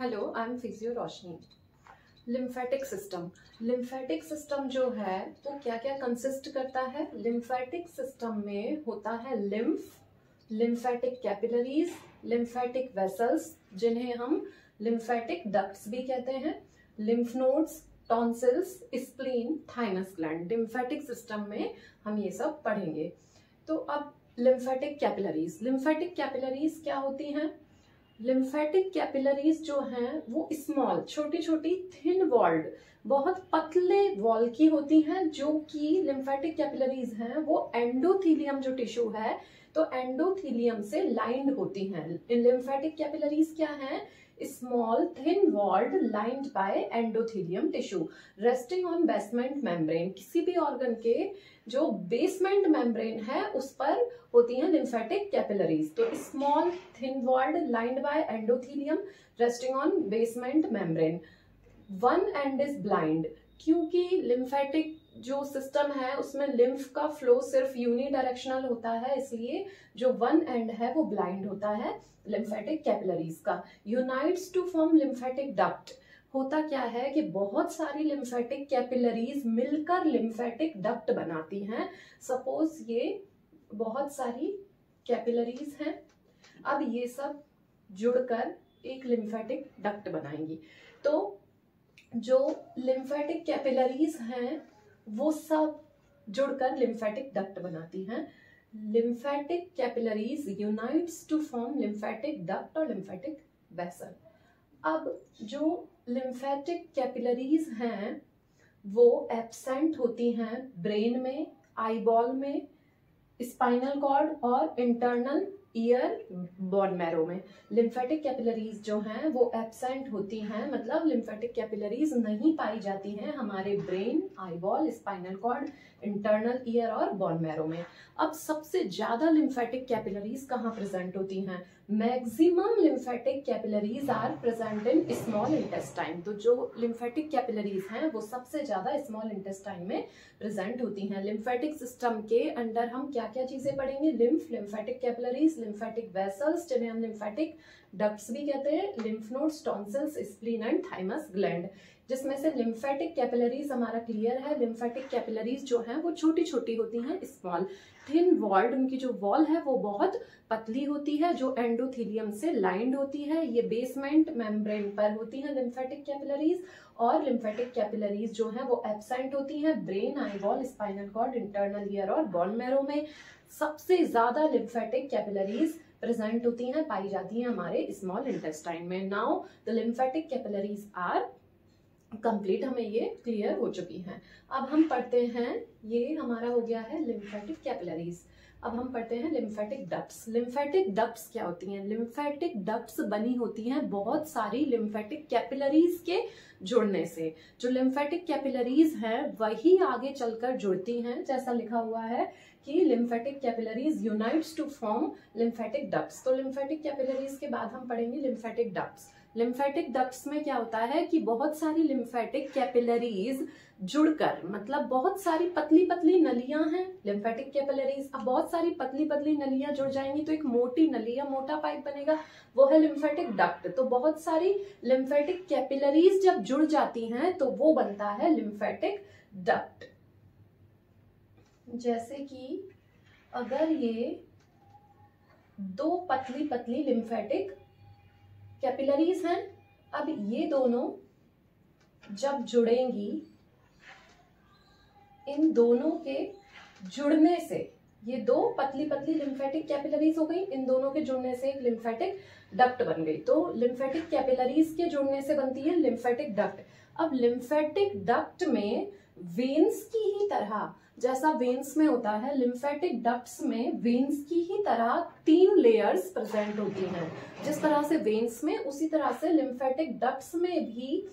Hello, I am physio Roshni. Lymphatic system जो है वो क्या क्या कंसिस्ट करता है? लिम्फेटिक सिस्टम में होता है लिम्फेटिक कैपिलरीज, लिम्फेटिक वेसल्स जिन्हें हम लिम्फेटिक डक्ट्स भी कहते हैं, lymph nodes, tonsils, spleen, thymus gland. Lymphatic system में हम ये सब पढ़ेंगे। तो अब लिम्फेटिक कैपिलरीज क्या होती हैं? लिम्फेटिक कैपिलरीज जो हैं वो स्मॉल, छोटी छोटी, थिन वॉल्ड, बहुत पतले वॉल की होती हैं, जो कि लिम्फेटिक कैपिलरीज हैं वो एंडोथीलियम जो टिश्यू है तो एंडोथीलियम से लाइंड होती हैं। लिम्फेटिक कैपिलरीज क्या हैं? Small thin walled lined by endothelium tissue resting on basement membrane. किसी भी ऑर्गन के जो बेसमेंट मेम्ब्रेन है उस पर होती हैं लिम्फेटिक कैपिलरीज। तो small thin walled lined by endothelium resting on basement membrane. One end is blind, क्योंकि लिम्फेटिक जो सिस्टम है उसमें लिम्फ का फ्लो सिर्फ यूनिडायरेक्शनल होता है, इसलिए जो वन एंड है वो ब्लाइंड होता है लिम्फेटिक कैपिलरीज का। Unites to form lymphatic duct. होता क्या है कि बहुत सारी लिम्फेटिक कैपिलरीज मिलकर लिम्फेटिक डक्ट बनाती हैं। सपोज ये बहुत सारी कैपिलरीज हैं, अब ये सब जुड़कर एक लिम्फेटिक डक्ट बनाएंगी। तो जो लिम्फेटिक कैपिलरीज हैं वो सब जुड़कर लिम्फेटिक डक्ट बनाती हैं। Lymphatic capillaries unites to form lymphatic duct और लिम्फेटिक वेसल। अब जो लिम्फेटिक कैपिलरीज हैं वो एब्सेंट होती हैं ब्रेन में, आईबॉल में, स्पाइनल कॉर्ड और इंटरनल ईयर बोन मैरो में। लिम्फेटिक कैपिलरीज जो हैं वो एब्सेंट होती हैं, मतलब लिम्फेटिक कैपिलरीज नहीं पाई जाती हैं हमारे brain, eyeball, spinal cord, internal ear और बोन मैरो में। अब सबसे ज्यादा लिम्फेटिक कैपिलरीज कहाँ प्रेजेंट होती हैं? Maximum lymphatic capillaries are present in small intestine. तो जो लिम्फेटिक कैपिलरीज हैं वो सबसे ज्यादा स्मॉल इंटेस्टाइन में प्रेजेंट होती हैं। लिम्फेटिक सिस्टम के अंडर हम क्या क्या चीजें पढ़ेंगे? लिम्फेटिक कैपिलरीज, लिम्फेटिक वेसल्स जिन्हें हम लिम्फेटिक डक्ट्स भी कहते हैं, lymph nodes, tonsils, spleen and thymus gland. जिसमें से लिम्फेटिक कैपिलरीज हमारा क्लियर है। लिम्फेटिक कैपिलरीज जो हैं वो छोटी छोटी होती हैं, स्मॉल थिन वॉल्ड, उनकी जो वॉल है वो बहुत पतली होती है, जो एंडोथीलियम से लाइंड होती है। ये बेसमेंट मेम्ब्रेन पर होती हैं लिम्फेटिक कैपिलरीज। और लिम्फेटिक कैपिलरीज जो हैं वो एब्सेंट होती हैं brain, eyeball, spinal cord, internal ear और बोन मैरो में। सबसे ज्यादा लिम्फेटिक कैपिलरीज प्रेजेंट होती हैं, पाई जाती हैं हमारे स्मॉल इंटेस्टाइन में। Now the lymphatic capillaries are complete, हमें ये क्लियर हो चुकी हैं। अब हम पढ़ते हैं, ये हमारा हो गया है लिम्फेटिक कैपिलरीज। अब हम पढ़ते हैं लिम्फेटिक डक्ट्स। लिम्फेटिक डक्ट्स क्या होती हैं? लिम्फेटिक डक्ट्स बनी होती हैं बहुत सारी लिम्फेटिक कैपिलरीज के जुड़ने से। जो लिम्फेटिक कैपिलरीज हैं वही आगे चलकर जुड़ती हैं, जैसा लिखा हुआ है कि lymphatic capillaries unites to form lymphatic ducts. तो लिम्फेटिक कैपिलरीज के बाद हम पढ़ेंगे लिम्फेटिक डक्ट्स। लिम्फेटिक डक्ट्स में क्या होता है कि बहुत सारी लिम्फेटिक कैपिलरीज जुड़कर, मतलब बहुत सारी पतली पतली नलियां हैं लिम्फेटिक कैपिलरीज। अब बहुत सारी पतली पतली नलियां जुड़ जाएंगी तो एक मोटी नली या मोटा पाइप बनेगा, वो है लिम्फेटिक डक्ट। तो बहुत सारी लिम्फेटिक कैपिलरीज जब जुड़ जाती हैं तो वो बनता है लिम्फेटिक डक्ट। जैसे कि अगर ये दो पतली पतली लिम्फेटिक कैपिलरीज हैं, अब ये दोनों जब जुड़ेंगी, इन दोनों के जुड़ने से ये दो पतली पतली लिम्फेटिक कैपिलरीज हो गई, इन दोनों के जुड़ने से एक लिम्फेटिक डक्ट बन गई। तो लिम्फेटिक कैपिलरीज के जुड़ने से बनती है लिम्फेटिक डक्ट। अब लिम्फेटिक डक्ट में वेन्स की ही तरह, जैसा वेन्स में होता है, लिम्फेटिक डक्ट्स में वेन्स की ही तरह 3 लेयर्स प्रेजेंट होती हैं। जिस तरह से वेन्स में, उसी तरह से लिम्फेटिक डक्ट्स में भी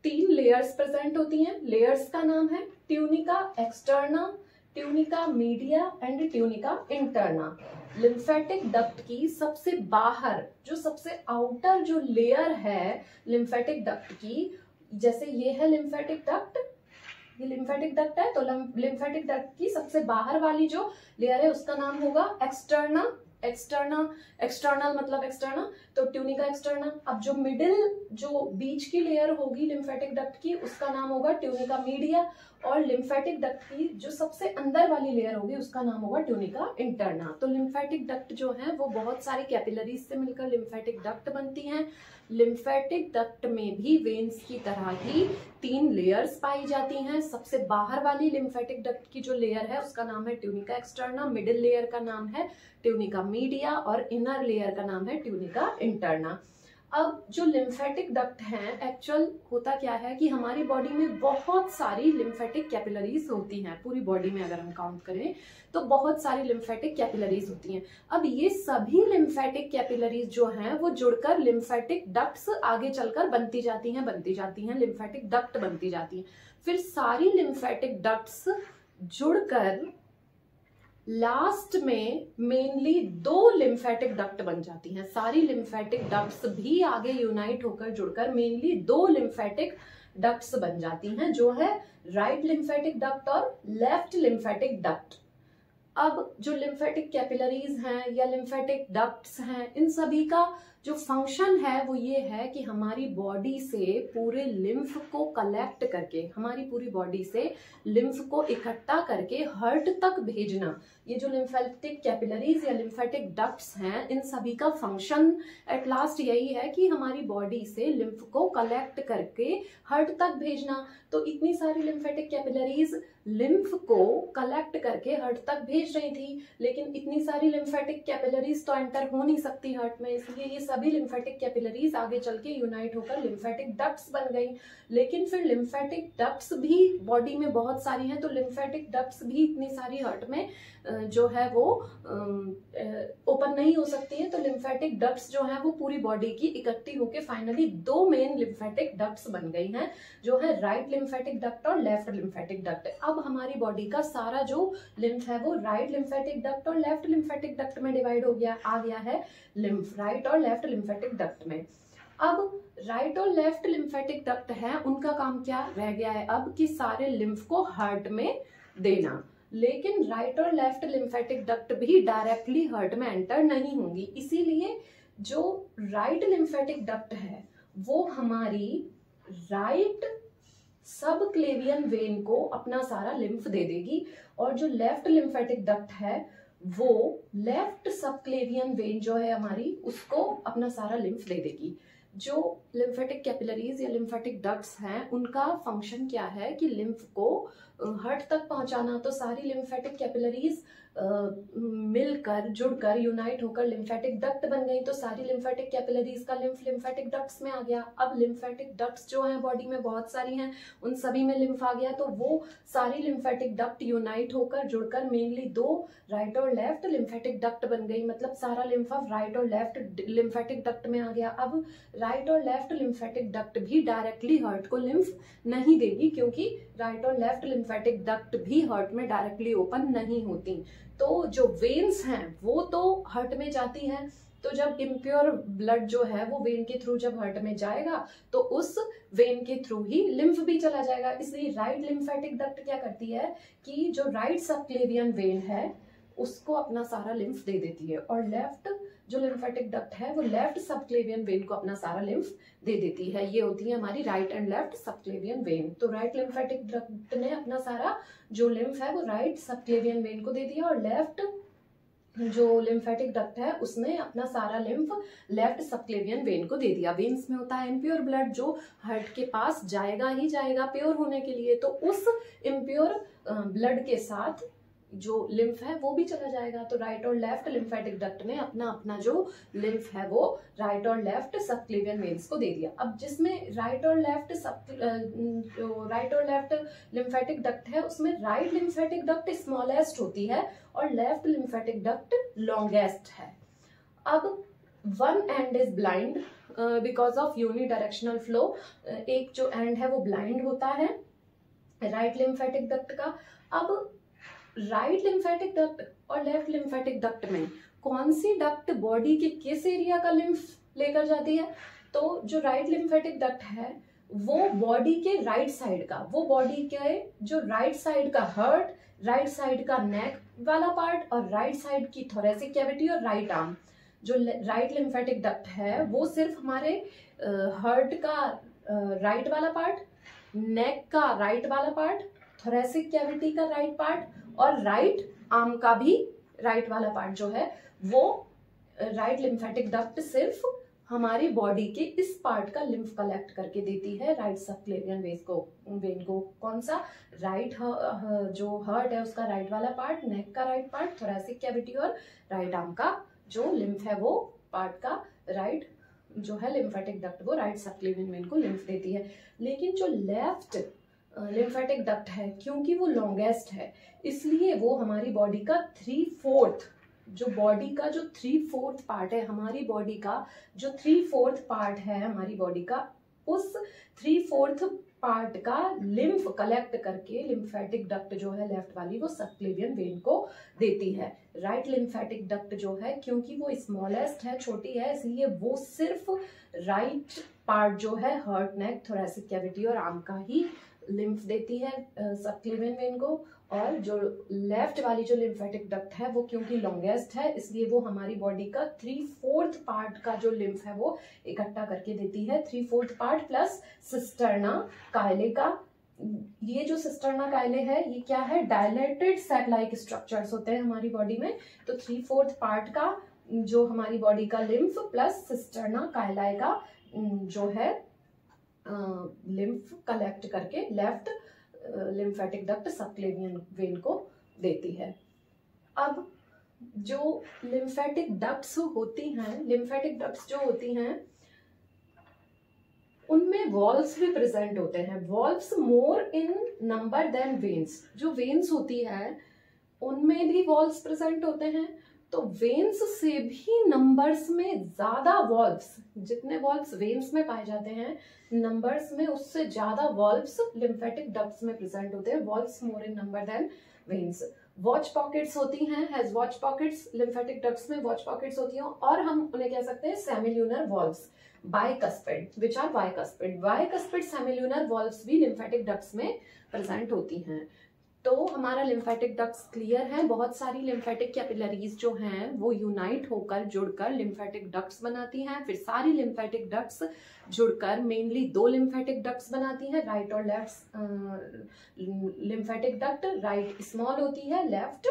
3 लेयर्स प्रेजेंट होती हैं। लेयर्स का नाम है tunica externa, tunica media and tunica interna. Lymphatic duct की सबसे बाहर, जो सबसे आउटर जो लेयर है लिम्फेटिक डक्ट की, जैसे ये है लिम्फेटिक डक्ट, ये लिम्फेटिक डक्ट है, तो लिम्फेटिक डक्ट की सबसे बाहर वाली जो लेयर है उसका नाम होगा एक्सटर्ना एक्सटर्नल मतलब एक्सटर्नल, तो ट्यूनिका एक्सटर्नल। अब जो मिडिल, जो बीच की लेयर होगी लिम्फेटिक डक्ट की, उसका नाम होगा ट्यूनिका मीडिया, और लिम्फेटिक डक्ट की जो सबसे अंदर वाली लेयर होगी उसका नाम होगा ट्यूनिका इंटरना। तो लिम्फेटिक डक्ट जो है वो बहुत सारी कैपिलरीज से मिलकर लिम्फेटिक डक्ट बनती हैं। लिम्फेटिक डक्ट में भी वेन्स की तरह ही 3 लेयर्स पाई जाती हैं। सबसे बाहर वाली लिम्फेटिक डक्ट की जो लेयर है उसका नाम है ट्यूनिका एक्सटर्ना, मिडिल लेयर का नाम है ट्यूनिका मीडिया और इनर लेयर का नाम है ट्यूनिका इंटरना। अब जो लिम्फेटिक डक्ट हैं, एक्चुअल होता क्या है कि हमारी बॉडी में बहुत सारी लिम्फेटिक कैपिलरीज होती हैं। पूरी बॉडी में अगर हम काउंट करें तो बहुत सारी लिम्फेटिक कैपिलरीज होती हैं। अब ये सभी लिम्फेटिक कैपिलरीज जो हैं वो जुड़कर लिम्फेटिक डक्ट्स आगे चलकर बनती जाती हैं, लिम्फेटिक डक्ट बनती जाती हैं। फिर सारी लिम्फेटिक डक्ट्स जुड़कर लास्ट में मेनली 2 लिम्फेटिक डक्ट बन जाती हैं। सारी लिम्फेटिक डक्ट्स भी आगे यूनाइट होकर जुड़कर मेनली 2 लिम्फेटिक डक्ट्स बन जाती हैं, जो है राइट लिम्फेटिक डक्ट और लेफ्ट लिम्फेटिक डक्ट। अब जो लिम्फेटिक कैपिलरीज हैं या लिम्फेटिक डक्ट्स हैं, इन सभी का जो फंक्शन है वो ये है कि हमारी बॉडी से पूरे लिम्फ को कलेक्ट करके, हमारी पूरी बॉडी से लिम्फ को इकट्ठा करके हार्ट तक भेजना। ये जो लिम्फेटिक कैपिलरीज या लिम्फेटिक डक्ट्स हैं, इन सभी का फंक्शन एट लास्ट यही है कि हमारी बॉडी से लिम्फ को कलेक्ट करके हार्ट तक भेजना। तो इतनी सारी लिम्फेटिक कैपिलरीज लिम्फ को कलेक्ट करके हार्ट तक भेज रही थी, लेकिन इतनी सारी लिम्फेटिक कैपिलरीज तो एंटर हो नहीं सकती हार्ट में, इसलिए ये सभी लिम्फेटिक कैपिलरीज आगे चल के यूनाइट होकर लिम्फेटिक डक्ट्स बन गई। लेकिन फिर लिम्फेटिक डक्ट्स भी बॉडी में बहुत सारी हैं, तो लिम्फेटिक डक्ट्स भी इतनी सारी हार्ट में जो है वो ओपन नहीं हो सकती है। तो लिम्फेटिक डक्ट्स जो है वो पूरी बॉडी की इकट्ठी होकर फाइनली 2 मेन लिम्फेटिक डक्ट्स बन गई हैं, जो है राइट लिम्फेटिक डक्ट और लेफ्ट लिम्फेटिक डक्ट। अब हमारी बॉडी का सारा जो लिम्फ है वो राइट लिम्फेटिक डक्ट और लेफ्ट लिम्फेटिक डक्ट में डिवाइड आ गया है, लिम्फ राइट और लेफ्ट लिम्फेटिक डक्ट में। अब राइट और लेफ्ट लिम्फेटिक डक्ट है, उनका काम क्या रह गया है अब कि सारे लिम्फ को हार्ट में देना। लेकिन राइट और लेफ्ट लिम्फेटिक डक्ट भी डायरेक्टली हार्ट में एंटर नहीं होंगी, इसीलिए जो राइट लिम्फेटिक डक्ट है वो हमारी राइट सब क्लेवियन वेन को अपना सारा लिम्फ दे देगी, और जो लेफ्ट लिम्फेटिक डक्ट है वो लेफ्ट सब क्लेवियन वेन जो है हमारी, उसको अपना सारा लिम्फ दे देगी। जो लिम्फेटिक कैपिलरीज या लिम्फेटिक डक्ट्स हैं, उनका फंक्शन क्या है कि लिम्फ को हार्ट तक पहुंचाना। तो सारी लिम्फेटिक कैपिलरीज मिलकर जुड़कर यूनाइट होकर लिम्फेटिक डक्ट बन गई। तो सारी लिम्फेटिक कैपिलरीज का लिम्फ लिम्फेटिक डक्ट्स में आ गया। अब लिम्फेटिक डक्ट्स जो हैं बॉडी में बहुत सारी हैं, उन सभी में लिम्फ आ गया, तो वो सारी लिम्फेटिक डक्ट यूनाइट होकर जुड़कर मेनली 2 राइट और लेफ्ट लिम्फेटिक डक्ट बन गई। मतलब सारा लिम्फ अब राइट और लेफ्ट लिम्फेटिक डक्ट में आ गया। अब राइट और लेफ्ट लिम्फेटिक डक्ट भी डायरेक्टली हार्ट को लिम्फ नहीं देगी, क्योंकि राइट और लेफ्ट लिम्फेटिक डक्ट भी हार्ट में डायरेक्टली ओपन नहीं होती। तो जो वेन्स हैं वो तो हार्ट में जाती हैं, तो जब इम्प्योर ब्लड जो है वो वेन के थ्रू जब हार्ट में जाएगा तो उस वेन के थ्रू ही लिम्फ भी चला जाएगा। इसलिए राइट लिम्फेटिक डक्ट क्या करती है कि जो राइट सबक्लेवियन वेन है उसको अपना सारा लिम्फ दे देती है, और लेफ्ट जो लिम्फेटिक डक्ट है वो लेफ्ट सबक्लेवियन वेन को अपना सारा लिम्फ दे देती है। ये होती है हमारी right and left subclavian vein. तो राइट लिम्फेटिक डक्ट ने अपना सारा जो लिम्फ है वो राइट सबक्लेवियन वेन को दे दिया, और लेफ्ट जो लिम्फेटिक डक्ट है उसने अपना सारा लिम्फ लेफ्ट सबक्लेवियन वेन को दे दिया। वेन्स में होता है इम्प्योर ब्लड जो हार्ट के पास जाएगा ही जाएगा प्योर होने के लिए, तो उस इम्प्योर ब्लड के साथ जो लिम्फ है वो भी चला जाएगा। तो राइट और लेफ्ट लिम्फेटिक डक्ट ने अपना अपना जो लिम्फ है वो राइट और लेफ्ट सबक्लेवियन वेन्स को दे दिया। अब जिसमें राइट और लेफ्ट लिम्फेटिक डक्ट है उसमें राइट लिम्फेटिक डक्ट स्मॉलेस्ट होती है और लेफ्ट लिम्फेटिक डक्ट लॉन्गेस्ट है। अब one end is blind because of unidirectional flow. एक जो एंड है वो ब्लाइंड होता है राइट लिम्फेटिक डक्ट का। अब राइट लिम्फेटिक डक्ट और लेफ्ट लिम्फेटिक डक्ट में कौन सी डक्ट बॉडी के किस एरिया का लिम्फ लेकर जाती है? तो जो राइट लिम्फेटिक डक्ट है वो बॉडी के राइट साइड का, वो बॉडी के जो राइट साइड का हार्ट राइट साइड का नेक वाला पार्ट और राइट साइड की थोरेसिक कैविटी और राइट आर्म। जो राइट लिम्फेटिक डक्ट है वो सिर्फ हमारे हार्ट का राइट वाला पार्ट, नेक का राइट वाला पार्ट, थोरेसिक कैविटी का राइट पार्ट और राइट आर्म का भी राइट वाला पार्ट जो है वो राइट लिम्फेटिक डक्ट सिर्फ हमारी बॉडी के इस पार्ट का लिम्फ कलेक्ट करके देती है राइट सबक्लेवियन वेन को। कौन सा? राइट जो हार्ट है उसका राइट वाला पार्ट, नेक का राइट पार्ट, थोरेसिक कैविटी और राइट आर्म का जो लिम्फ है वो पार्ट का राइट जो है लिम्फेटिक डक्ट वो राइट सबक्लेवियन वेन को लिम्फ देती है। लेकिन जो लेफ्ट लिम्फेटिक डक्ट है क्योंकि वो लॉन्गेस्ट है इसलिए वो हमारी बॉडी का 3/4 जो बॉडी का जो 3/4 पार्ट है, हमारी बॉडी का जो 3/4 पार्ट है हमारी बॉडी का, उस 3/4 पार्ट का लिम्फ कलेक्ट करके लिम्फेटिक डक्ट जो है लेफ्ट वाली वो सबक्लेवियन वेन को देती है। राइट लिम्फेटिक डक्ट जो है क्योंकि वो स्मॉलेस्ट है, छोटी है, इसलिए वो सिर्फ राइट पार्ट जो है हार्ट, नेक, थोरेसिक कैविटी और आर्म का ही लिम्फ देती है सबक्लेवियन वेन को। और जो लेफ्ट वाली जो लिम्फेटिक डक्ट है वो क्योंकि लॉन्गेस्ट है इसलिए वो हमारी बॉडी का 3/4 पार्ट का जो लिम्फ है वो इकट्ठा करके देती है। 3/4 पार्ट प्लस सिस्टर्ना कायले का। ये जो सिस्टर्ना कायले है ये क्या है? डायलेटेड सैक लाइक स्ट्रक्चर्स होते हैं हमारी बॉडी में। तो 3/4 पार्ट का जो हमारी बॉडी का लिम्फ प्लस सिस्टर्ना कायलाए का जो है लिम्फ कलेक्ट करके left lymphatic duct subclavian vein को देती है। अब जो लिम्फेटिक डक्ट्स होती हैं, लिम्फेटिक डक्ट्स जो होती हैं उनमें वॉल्व्स भी प्रेजेंट होते हैं। Valves more in number than veins. जो वेन्स होती है उनमें भी वॉल्व्स प्रेजेंट होते हैं, तो वेन्स से भी नंबर्स में ज्यादा वॉल्व्स, जितने वॉल्व्स वेन्स में पाए जाते हैं नंबर्स में उससे ज्यादा वॉल्व्स लिम्फेटिक डक्ट्स में प्रेजेंट होते हैं। Valves more in number than veins. Watch pockets होती हैं, has watch pockets. Lymphatic ducts में वॉच पॉकेट्स होती हैं और हम उन्हें कह सकते हैं semilunar valves. Bicuspid which are bicuspid. Bicuspid semilunar valves भी लिम्फेटिक डक्ट्स में प्रेजेंट होती हैं। तो हमारा लिम्फेटिक डक्ट्स क्लियर है। बहुत सारी लिम्फेटिक कैपिलरीज जो हैं वो यूनाइट होकर जुड़कर लिम्फेटिक डक्ट्स बनाती हैं। फिर सारी लिम्फेटिक डक्ट्स जुड़कर मेनली 2 लिम्फेटिक डक्ट्स बनाती हैं, राइट और left lymphatic duct. Right small होती है, लेफ्ट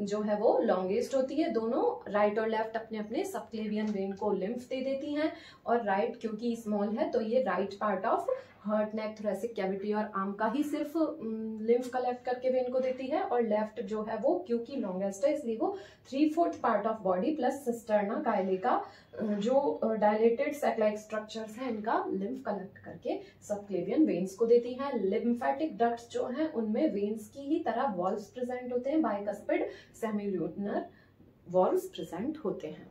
जो है वो लॉन्गेस्ट होती है। दोनों राइट और लेफ्ट अपने अपने सबक्लेवियन वेन को लिम्फ दे देती हैं। और राइट क्योंकि स्मॉल है तो ये right part of heart, neck, thoracic cavity और आर्म का ही सिर्फ लिम्फ कलेक्ट करके वेन को देती है। और लेफ्ट जो है वो क्योंकि लॉन्गेस्ट है इसलिए वो 3/4 part of body plus cisterna कायले का जो डायलेटेड सैक लाइक स्ट्रक्चर्स हैं इनका लिम्फ कलेक्ट करके सबक्लेवियन वेन्स को देती है। लिम्फेटिक डक्ट्स जो हैं उनमें वेन्स की ही तरह वॉल्व्स प्रेजेंट होते हैं। बाइकस्पिड सेमिल्यूनर वॉल्व्स प्रेजेंट होते हैं।